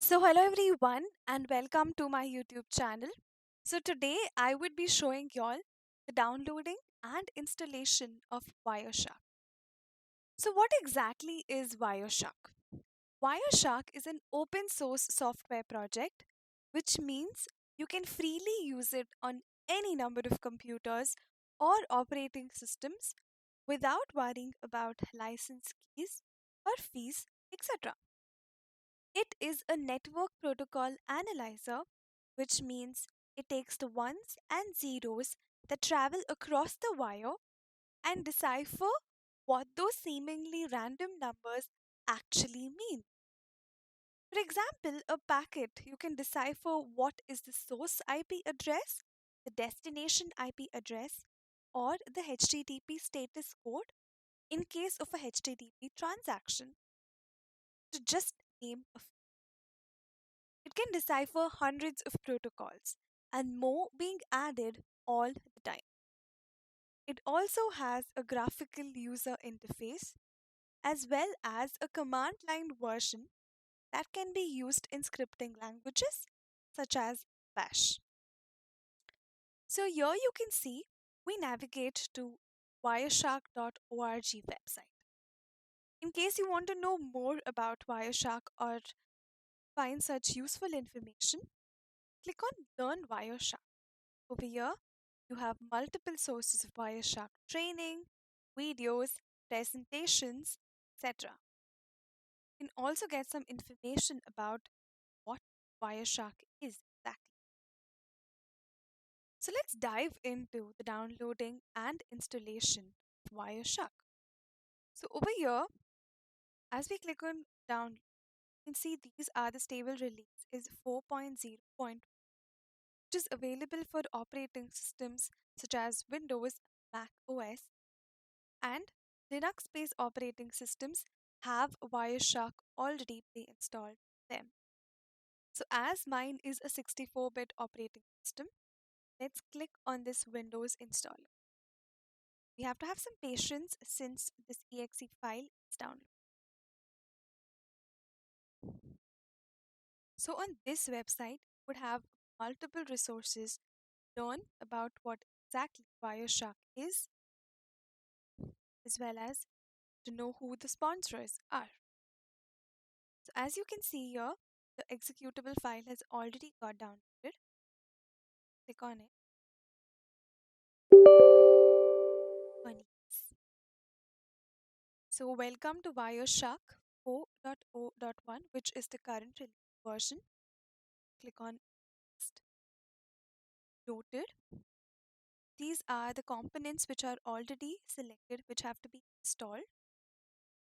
So, hello everyone, and welcome to my YouTube channel. So, today I would be showing y'all the downloading and installation of Wireshark. So, what exactly is Wireshark? Wireshark is an open source software project, which means you can freely use it on any number of computers or operating systems without worrying about license keys or fees, etc. It is a network protocol analyzer, which means it takes the ones and zeros that travel across the wire and decipher what those seemingly random numbers actually mean. For example, a packet, you can decipher what is the source IP address, the destination IP address, or the HTTP status code in case of a HTTP transaction, to just name a few. It can decipher hundreds of protocols and more being added all the time. It also has a graphical user interface as well as a command line version that can be used in scripting languages such as Bash. So here you can see we navigate to wireshark.org website. In case you want to know more about Wireshark or find such useful information, click on Learn Wireshark. Over here, you have multiple sources of Wireshark training, videos, presentations, etc. You can also get some information about what Wireshark is exactly. So let's dive into the downloading and installation of Wireshark. So over here, as we click on down, you can see these are the stable release is 4.0.1, which is available for operating systems such as Windows, Mac OS, and Linux based operating systems have Wireshark already pre installed them. So, as mine is a 64-bit operating system, let's click on this Windows installer. We have to have some patience since this exe file is downloaded. So, on this website, would have multiple resources to learn about what exactly Wireshark is, as well as to know who the sponsors are. So as you can see here, the executable file has already got downloaded. Click on it. On yes. So welcome to Wireshark 4.0.1, which is the current release version. Click on next. Noted. These are the components which are already selected, which have to be installed.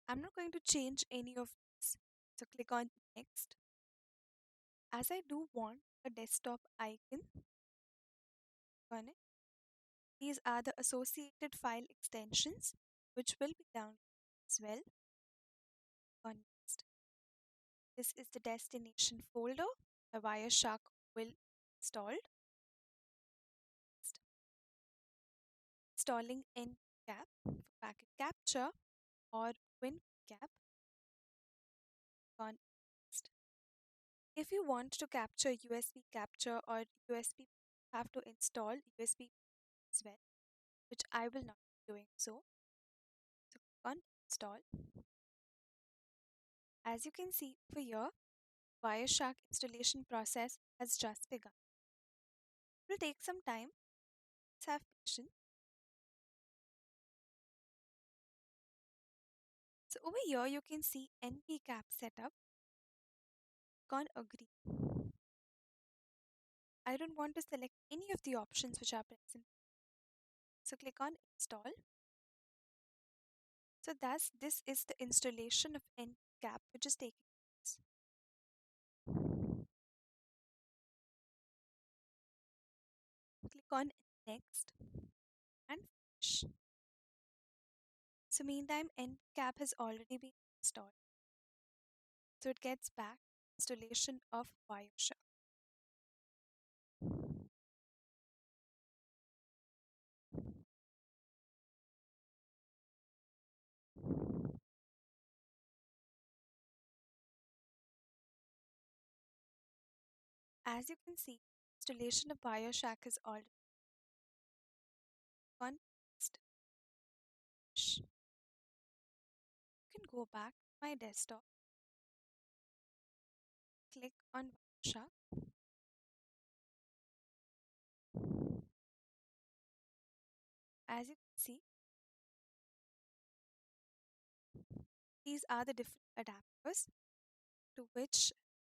I'm not going to change any of these. So click on next. As I do want a desktop icon, click on it. These are the associated file extensions which will be downloaded as well. On next. This is the destination folder the Wireshark will installed. Next. Installing NCAP for packet capture or WinCap. On next. If you want to capture USB capture or USB, have to install USB as well, which I will not be doing so. So click on install. As you can see over here, Wireshark installation process has just begun. It will take some time. Let's have patience. So over here you can see NPCAP setup. Click on agree. I don't want to select any of the options which are present. So click on install. So thus this is the installation of NPCAP which is taking place. Click on next and finish. So meantime NPCAP has already been installed. So it gets back installation of Wireshark. As you can see, installation of Wireshark is already on. You can go back to my desktop, click on Wireshark. As you can see, these are the different adapters to which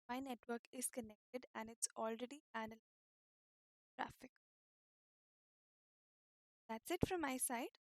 my network is connected and it's already analyzing traffic. That's it from my side.